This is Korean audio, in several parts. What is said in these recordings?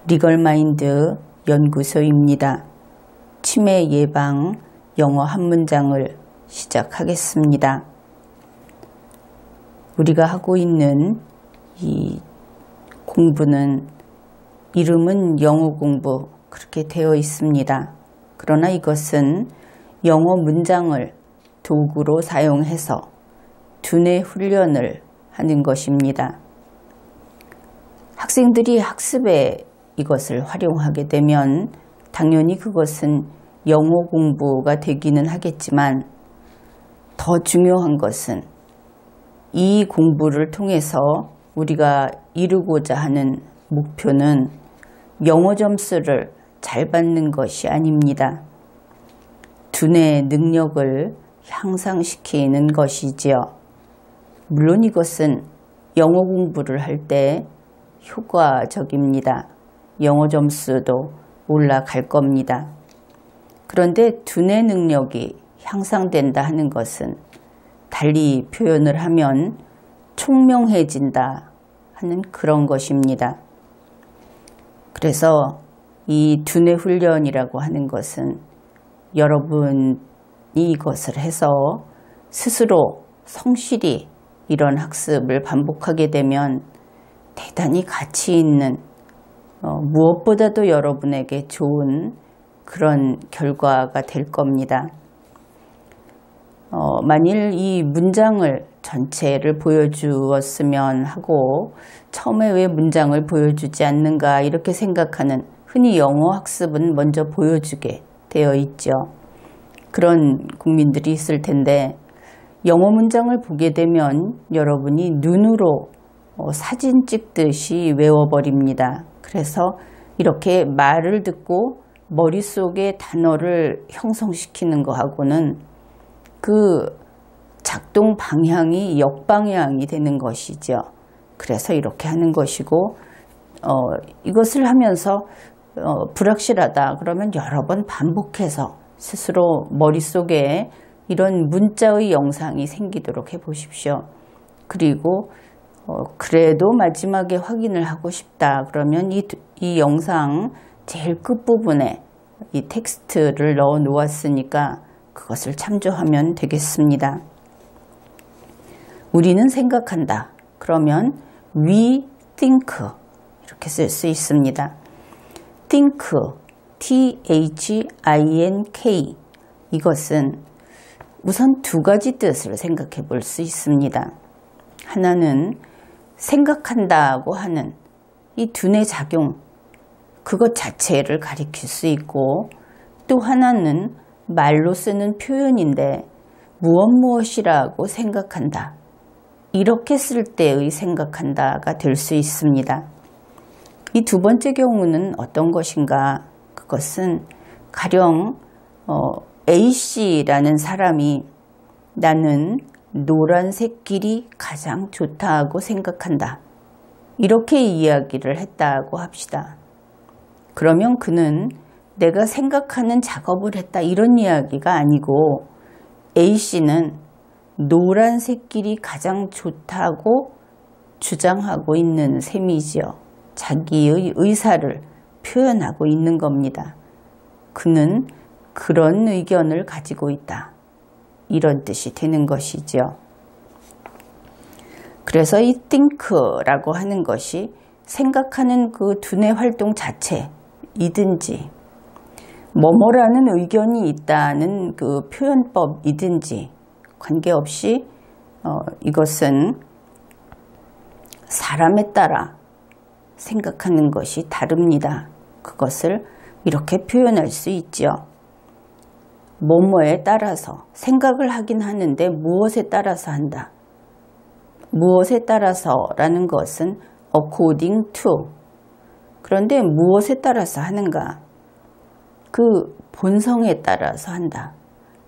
리걸마인드 연구소입니다. 치매 예방 영어 한 문장을 시작하겠습니다. 우리가 하고 있는 이 공부는 이름은 영어 공부 그렇게 되어 있습니다. 그러나 이것은 영어 문장을 도구로 사용해서 두뇌 훈련을 하는 것입니다. 학생들이 학습에 이것을 활용하게 되면 당연히 그것은 영어 공부가 되기는 하겠지만 더 중요한 것은 이 공부를 통해서 우리가 이루고자 하는 목표는 영어 점수를 잘 받는 것이 아닙니다. 두뇌 능력을 향상시키는 것이지요. 물론 이것은 영어 공부를 할 때 효과적입니다. 영어 점수도 올라갈 겁니다. 그런데 두뇌 능력이 향상된다 하는 것은 달리 표현을 하면 총명해진다 하는 그런 것입니다. 그래서 이 두뇌 훈련이라고 하는 것은 여러분이 이것을 해서 스스로 성실히 이런 학습을 반복하게 되면 대단히 가치 있는 무엇보다도 여러분에게 좋은 그런 결과가 될 겁니다. 만일 이 문장을 전체를 보여주었으면 하고 처음에 왜 문장을 보여주지 않는가 이렇게 생각하는 흔히 영어 학습은 먼저 보여주게 되어 있죠. 그런 국민들이 있을 텐데 영어 문장을 보게 되면 여러분이 눈으로 사진 찍듯이 외워버립니다. 그래서 이렇게 말을 듣고 머릿속에 단어를 형성시키는 것하고는 그 작동 방향이 역방향이 되는 것이죠. 그래서 이렇게 하는 것이고 이것을 하면서 불확실하다 그러면 여러 번 반복해서 스스로 머릿속에 이런 문자의 영상이 생기도록 해보십시오. 그리고 그래도 마지막에 확인을 하고 싶다 그러면 이 영상 제일 끝부분에 이 텍스트를 넣어 놓았으니까 그것을 참조하면 되겠습니다. 우리는 생각한다. 그러면 we think 이렇게 쓸 수 있습니다. think, T-H-I-N-K 이것은 우선 두 가지 뜻을 생각해 볼 수 있습니다. 하나는 생각한다고 하는 이 두뇌 작용 그것 자체를 가리킬 수 있고 또 하나는 말로 쓰는 표현인데 무엇이라고 생각한다. 이렇게 쓸 때의 생각한다가 될 수 있습니다. 이 두 번째 경우는 어떤 것인가? 그것은 가령 A씨라는 사람이 나는 노란색 길이 가장 좋다고 생각한다. 이렇게 이야기를 했다고 합시다. 그러면 그는 내가 생각하는 작업을 했다 이런 이야기가 아니고 A씨는 노란색 길이 가장 좋다고 주장하고 있는 셈이지요. 자기의 의사를 표현하고 있는 겁니다. 그는 그런 의견을 가지고 있다. 이런 뜻이 되는 것이죠. 그래서 이 think라고 하는 것이 생각하는 그 두뇌 활동 자체이든지 뭐뭐라는 의견이 있다는 그 표현법이든지 관계없이 이것은 사람에 따라 생각하는 것이 다릅니다. 그것을 이렇게 표현할 수 있죠. 뭐뭐에 따라서 생각을 하긴 하는데 무엇에 따라서 한다. 무엇에 따라서라는 것은 according to. 그런데 무엇에 따라서 하는가? 그 본성에 따라서 한다.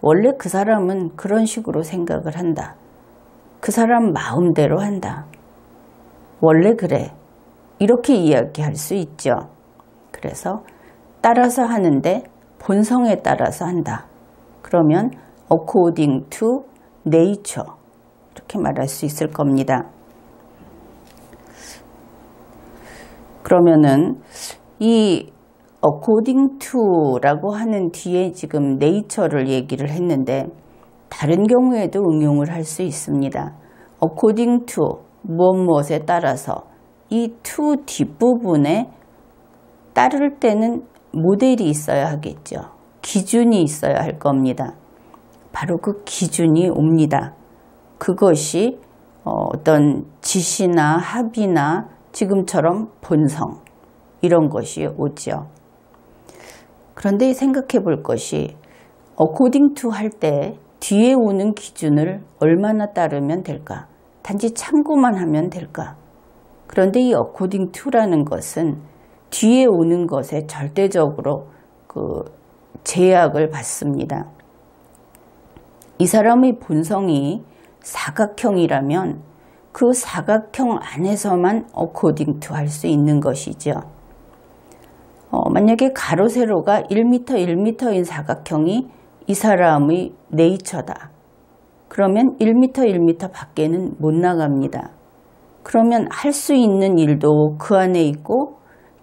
원래 그 사람은 그런 식으로 생각을 한다. 그 사람 마음대로 한다. 원래 그래. 이렇게 이야기할 수 있죠. 그래서 따라서 하는데 본성에 따라서 한다. 그러면 according to nature 이렇게 말할 수 있을 겁니다. 그러면은 이 according to라고 하는 뒤에 지금 nature를 얘기를 했는데 다른 경우에도 응용을 할 수 있습니다. according to 무엇에 따라서 이 to 뒷부분에 따를 때는 모델이 있어야 하겠죠. 기준이 있어야 할 겁니다. 바로 그 기준이 옵니다. 그것이 어떤 지시나 합의나 지금처럼 본성 이런 것이 오죠. 그런데 생각해 볼 것이 according to 할 때 뒤에 오는 기준을 얼마나 따르면 될까? 단지 참고만 하면 될까? 그런데 이 according to라는 것은 뒤에 오는 것에 절대적으로 제약을 받습니다. 이 사람의 본성이 사각형이라면 그 사각형 안에서만 according to 할 수 있는 것이죠. 만약에 가로 세로가 1m, 1m인 사각형이 이 사람의 네이처다. 그러면 1m, 1m 밖에는 못 나갑니다. 그러면 할 수 있는 일도 그 안에 있고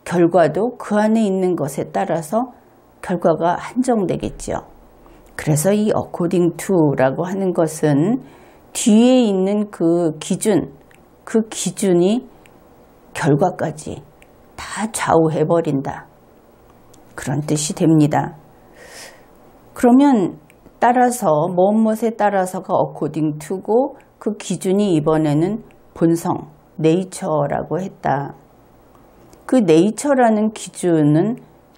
결과도 그 안에 있는 것에 따라서 결과가 한정되겠죠. 그래서 이 according to라고 하는 것은 뒤에 있는 그 기준이 결과까지 다 좌우해버린다. 그런 뜻이 됩니다. 그러면 따라서 무엇에 따라서가 according to고 그 기준이 이번에는 본성, nature라고 했다. 그 nature라는 기준은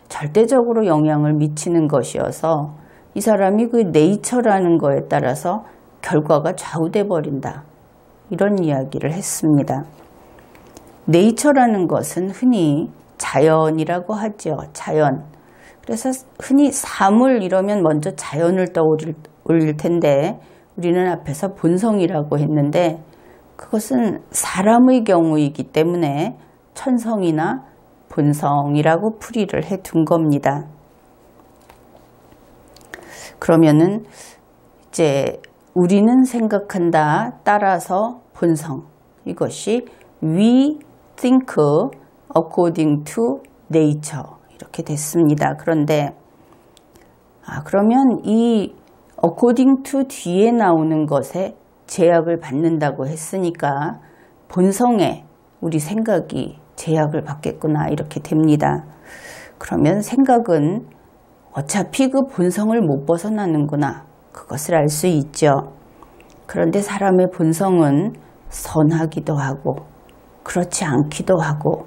절대적으로 영향을 미치는 것이어서 이 사람이 그 nature라는 거에 따라서 결과가 좌우돼 버린다. 이런 이야기를 했습니다. nature라는 것은 흔히 자연이라고 하죠. 자연. 그래서 흔히 사물 이러면 먼저 자연을 떠올릴 텐데 우리는 앞에서 본성이라고 했는데 그것은 사람의 경우이기 때문에 천성이나 본성이라고 풀이를 해 둔 겁니다. 그러면은 이제 우리는 생각한다 따라서 본성 이것이 we think according to nature 이렇게 됐습니다. 그런데 그러면 이 according to 뒤에 나오는 것에 제약을 받는다고 했으니까 본성에 우리 생각이 제약을 받겠구나 이렇게 됩니다. 그러면 생각은 어차피 그 본성을 못 벗어나는구나 그것을 알 수 있죠. 그런데 사람의 본성은 선하기도 하고 그렇지 않기도 하고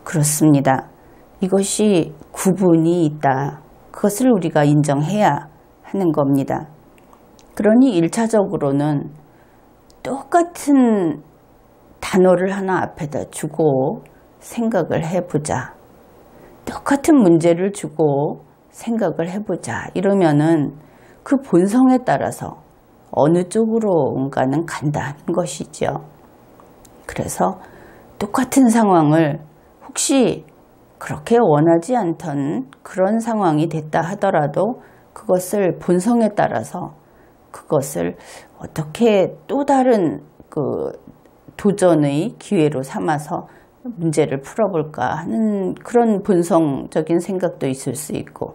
그렇습니다. 이것이 구분이 있다. 그것을 우리가 인정해야 하는 겁니다. 그러니 1차적으로는 똑같은 단어를 하나 앞에다 주고 생각을 해보자. 똑같은 문제를 주고 생각을 해보자. 이러면은 그 본성에 따라서 어느 쪽으로인가는 간다는 것이죠. 그래서 똑같은 상황을 혹시 그렇게 원하지 않던 그런 상황이 됐다 하더라도 그것을 본성에 따라서 그것을 어떻게 또 다른 도전의 기회로 삼아서 문제를 풀어볼까 하는 그런 본성적인 생각도 있을 수 있고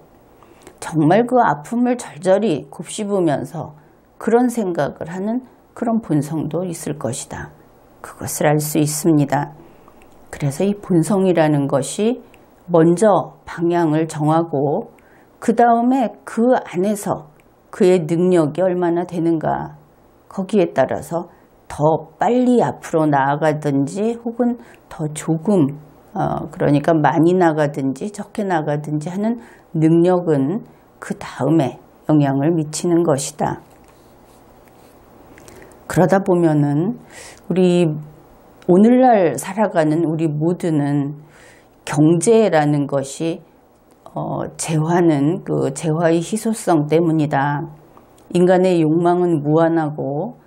정말 그 아픔을 절절히 곱씹으면서 그런 생각을 하는 그런 본성도 있을 것이다. 그것을 알 수 있습니다. 그래서 이 본성이라는 것이 먼저 방향을 정하고 그 다음에 그 안에서 그의 능력이 얼마나 되는가 거기에 따라서 더 빨리 앞으로 나아가든지 혹은 더 조금 그러니까 많이 나가든지 적게 나가든지 하는 능력은 그 다음에 영향을 미치는 것이다. 그러다 보면은 우리 오늘날 살아가는 우리 모두는 경제라는 것이 재화는 그 재화의 희소성 때문이다. 인간의 욕망은 무한하고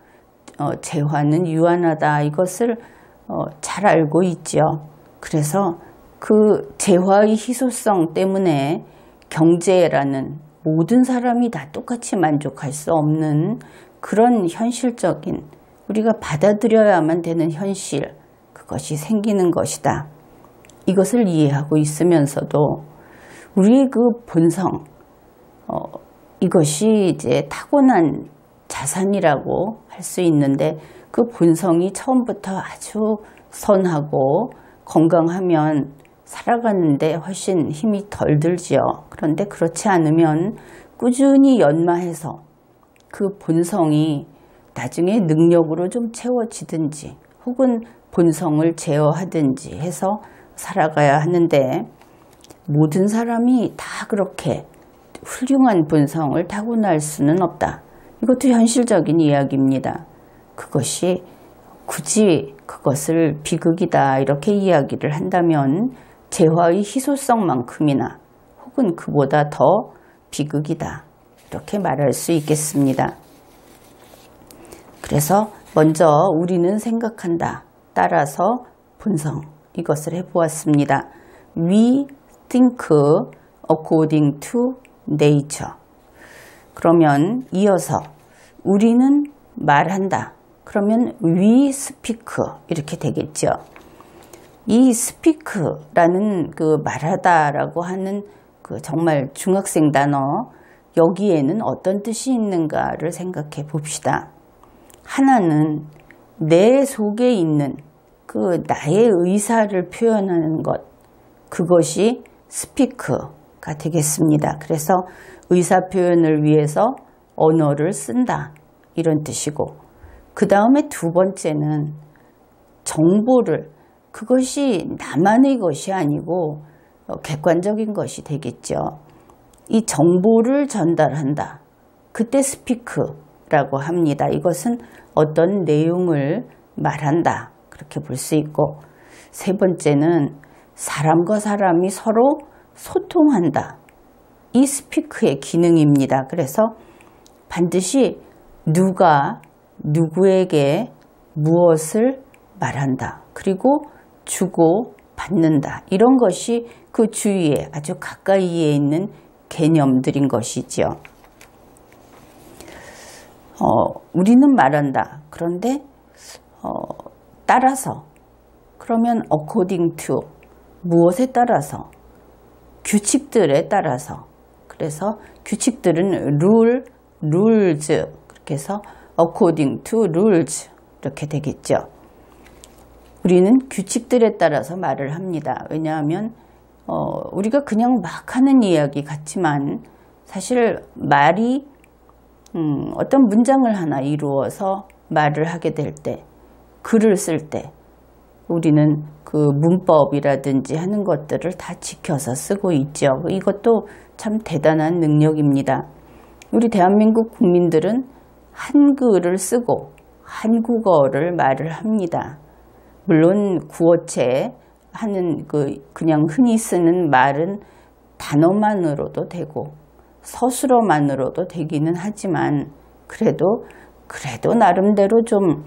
재화는 유한하다. 이것을 잘 알고 있죠. 그래서 그 재화의 희소성 때문에 경제라는 모든 사람이 다 똑같이 만족할 수 없는 그런 현실적인 우리가 받아들여야만 되는 현실 그것이 생기는 것이다. 이것을 이해하고 있으면서도 우리의 그 본성, 이것이 이제 타고난 자산이라고 할 수 있는데 그 본성이 처음부터 아주 선하고 건강하면 살아가는데 훨씬 힘이 덜 들지요. 그런데 그렇지 않으면 꾸준히 연마해서 그 본성이 나중에 능력으로 좀 채워지든지 혹은 본성을 제어하든지 해서 살아가야 하는데 모든 사람이 다 그렇게 훌륭한 본성을 타고날 수는 없다. 이것도 현실적인 이야기입니다. 그것이 굳이 그것을 비극이다 이렇게 이야기를 한다면 재화의 희소성만큼이나 혹은 그보다 더 비극이다 이렇게 말할 수 있겠습니다. 그래서 먼저 우리는 생각한다. 따라서 본성 이것을 해보았습니다. We think according to nature. 그러면 이어서 우리는 말한다. 그러면 we speak 이렇게 되겠죠. 이 speak라는 그 말하다라고 하는 그 정말 중학생 단어 여기에는 어떤 뜻이 있는가를 생각해 봅시다. 하나는 내 속에 있는 그 나의 의사를 표현하는 것 그것이 speak가 되겠습니다. 그래서 의사 표현을 위해서 언어를 쓴다 이런 뜻이고 그 다음에 두 번째는 정보를 그것이 나만의 것이 아니고 객관적인 것이 되겠죠. 이 정보를 전달한다. 그때 스피크라고 합니다. 이것은 어떤 내용을 말한다. 그렇게 볼 수 있고 세 번째는 사람과 사람이 서로 소통한다. 이 스피크의 기능입니다. 그래서 반드시 누가 누구에게 무엇을 말한다. 그리고 주고 받는다. 이런 것이 그 주위에 아주 가까이에 있는 개념들인 것이지요. 우리는 말한다. 그런데 따라서 그러면 according to 무엇에 따라서 규칙들에 따라서 그래서 규칙들은 rules 그렇게 해서 according to rules 이렇게 되겠죠. 우리는 규칙들에 따라서 말을 합니다. 왜냐하면 우리가 그냥 막 하는 이야기 같지만 사실 말이 어떤 문장을 하나 이루어서 말을 하게 될 때 글을 쓸 때 우리는 그 문법이라든지 하는 것들을 다 지켜서 쓰고 있죠. 이것도 참 대단한 능력입니다. 우리 대한민국 국민들은 한글을 쓰고 한국어를 말을 합니다. 물론 구어체 하는 그냥 흔히 쓰는 말은 단어만으로도 되고 서술어만으로도 되기는 하지만 그래도 나름대로 좀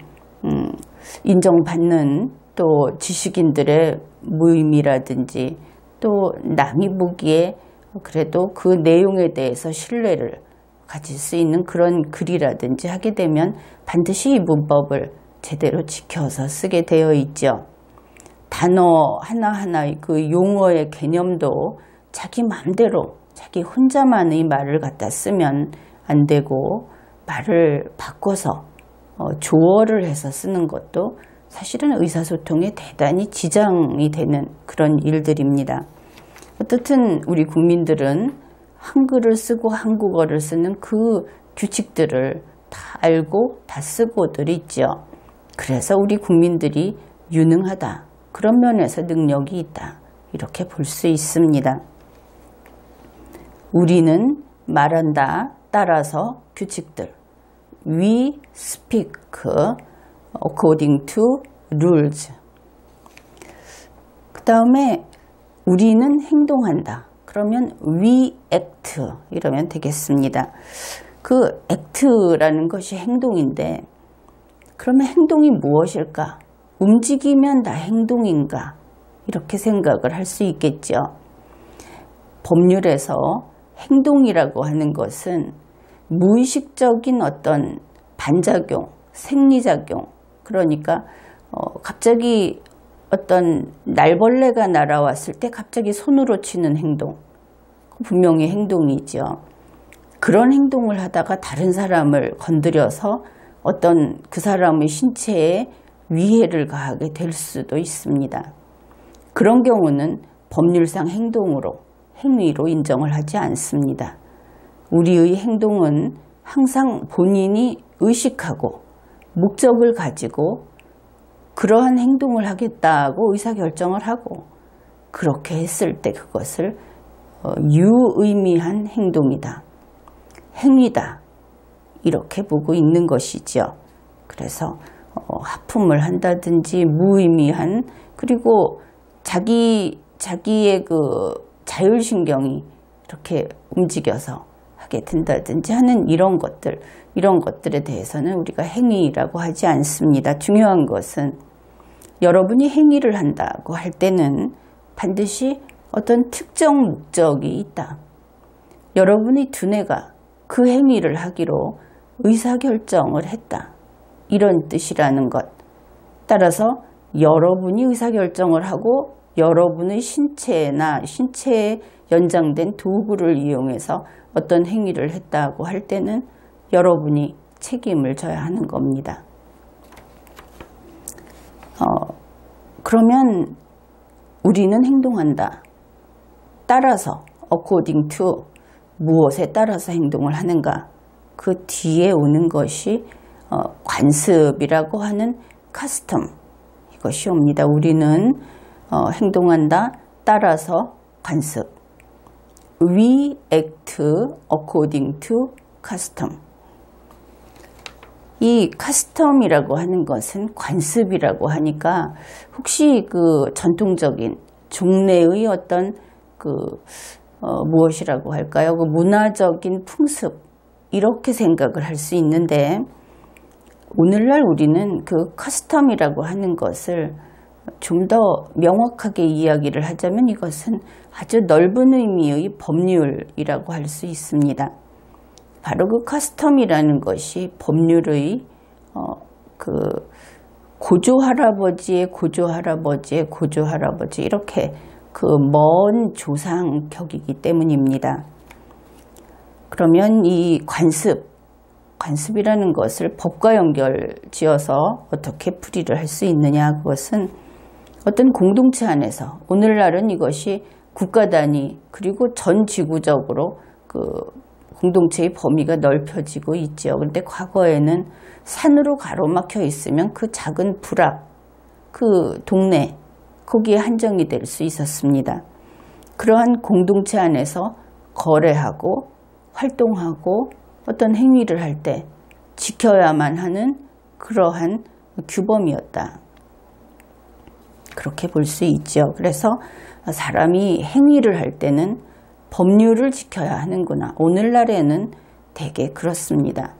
인정받는 또 지식인들의 모임이라든지 또 남이 보기에 그래도 그 내용에 대해서 신뢰를 가질 수 있는 그런 글이라든지 하게 되면 반드시 이 문법을 제대로 지켜서 쓰게 되어 있죠. 단어 하나하나 그 용어의 개념도 자기 마음대로 자기 혼자만의 말을 갖다 쓰면 안 되고 말을 바꿔서 조어를 해서 쓰는 것도 사실은 의사소통에 대단히 지장이 되는 그런 일들입니다. 어떻든 우리 국민들은 한글을 쓰고 한국어를 쓰는 그 규칙들을 다 알고 다 쓰고들 있죠. 그래서 우리 국민들이 유능하다. 그런 면에서 능력이 있다. 이렇게 볼 수 있습니다. 우리는 말한다. 따라서 규칙들. We speak according to rules. 그 다음에 우리는 행동한다. 그러면 we act 이러면 되겠습니다. 그 act라는 것이 행동인데 그러면 행동이 무엇일까? 움직이면 다 행동인가? 이렇게 생각을 할 수 있겠죠. 법률에서 행동이라고 하는 것은 무의식적인 어떤 반작용, 생리작용 그러니까 갑자기 어떤 날벌레가 날아왔을 때 갑자기 손으로 치는 행동, 분명히 행동이죠. 그런 행동을 하다가 다른 사람을 건드려서 어떤 그 사람의 신체에 위해를 가하게 될 수도 있습니다. 그런 경우는 법률상 행위로 인정을 하지 않습니다. 우리의 행동은 항상 본인이 의식하고 목적을 가지고 그러한 행동을 하겠다고 의사결정을 하고 그렇게 했을 때 그것을 유의미한 행동이다, 행위다 이렇게 보고 있는 것이죠. 그래서 하품을 한다든지 무의미한, 그리고 자기의 그 자율신경이 이렇게 움직여서 하게 된다든지 하는 이런 것들에 대해서는 우리가 행위라고 하지 않습니다. 중요한 것은 여러분이 행위를 한다고 할 때는 반드시 어떤 특정 목적이 있다. 여러분의 두뇌가 그 행위를 하기로 의사결정을 했다. 이런 뜻이라는 것. 따라서 여러분이 의사결정을 하고 여러분의 신체에 연장된 도구를 이용해서 어떤 행위를 했다고 할 때는 여러분이 책임을 져야 하는 겁니다. 그러면 우리는 행동한다. 따라서 according to 무엇에 따라서 행동을 하는가? 그 뒤에 오는 것이 관습이라고 하는 custom, 이것이 옵니다. 우리는 행동한다. 따라서 관습. We act according to custom. 이 custom이라고 하는 것은 관습이라고 하니까 혹시 그 전통적인 종래의 어떤 무엇이라고 할까요? 그 문화적인 풍습, 이렇게 생각을 할 수 있는데, 오늘날 우리는 그 custom이라고 하는 것을 좀 더 명확하게 이야기를 하자면 이것은 아주 넓은 의미의 법률이라고 할 수 있습니다. 바로 그 custom이라는 것이 법률의 그 고조할아버지의 고조할아버지의 고조할아버지, 이렇게 그 먼 조상격이기 때문입니다. 그러면 이 관습이라는 것을 법과 연결지어서 어떻게 풀이를 할 수 있느냐, 그것은 어떤 공동체 안에서, 오늘날은 이것이 국가 단위 그리고 전 지구적으로 그 공동체의 범위가 넓혀지고 있죠. 그런데 과거에는 산으로 가로막혀 있으면 그 작은 부락, 그 동네, 거기에 한정이 될 수 있었습니다. 그러한 공동체 안에서 거래하고 활동하고 어떤 행위를 할 때 지켜야만 하는 그러한 규범이었다. 그렇게 볼 수 있죠. 그래서 사람이 행위를 할 때는 법률을 지켜야 하는구나. 오늘날에는 대개 그렇습니다.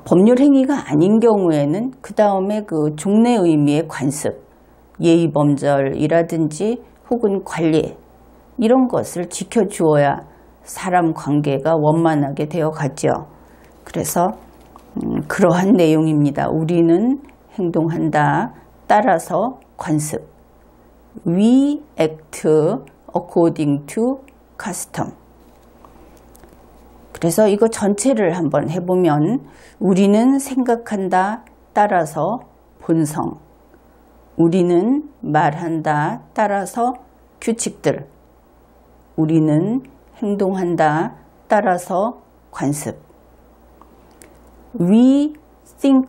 법률 행위가 아닌 경우에는 그 다음에 그 종래 의미의 관습, 예의범절이라든지 혹은 관리, 이런 것을 지켜주어야 사람 관계가 원만하게 되어 가죠. 그래서 그러한 내용입니다. 우리는 행동한다. 따라서 관습. We act according to custom. 그래서 이거 전체를 한번 해보면 우리는 생각한다. 따라서 본성. 우리는 말한다. 따라서 규칙들. 우리는 행동한다. 따라서 관습. We think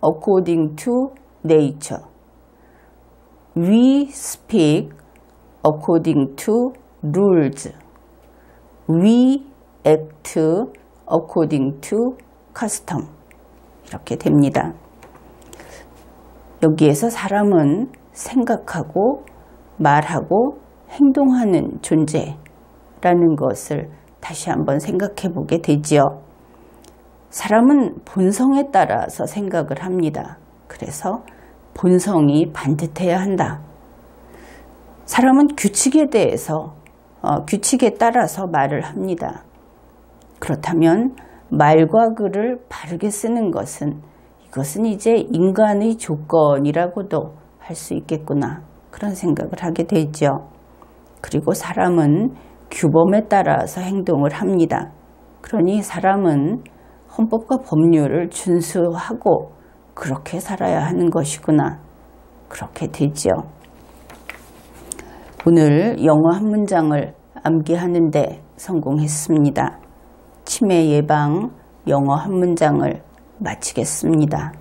according to nature. We speak according to rules. We act according to custom. 이렇게 됩니다. 여기에서 사람은 생각하고 말하고 행동하는 존재라는 것을 다시 한번 생각해 보게 되지요. 사람은 본성에 따라서 생각을 합니다. 그래서 본성이 반듯해야 한다. 사람은 규칙에 대해서 규칙에 따라서 말을 합니다. 그렇다면 말과 글을 바르게 쓰는 것은, 이것은 이제 인간의 조건이라고도 할 할 수 있겠구나. 그런 생각을 하게 되죠. 그리고 사람은 규범에 따라서 행동을 합니다. 그러니 사람은 헌법과 법률을 준수하고 그렇게 살아야 하는 것이구나. 그렇게 되죠. 오늘 영어 한 문장을 암기하는 데 성공했습니다. 치매 예방 영어 한 문장을 마치겠습니다.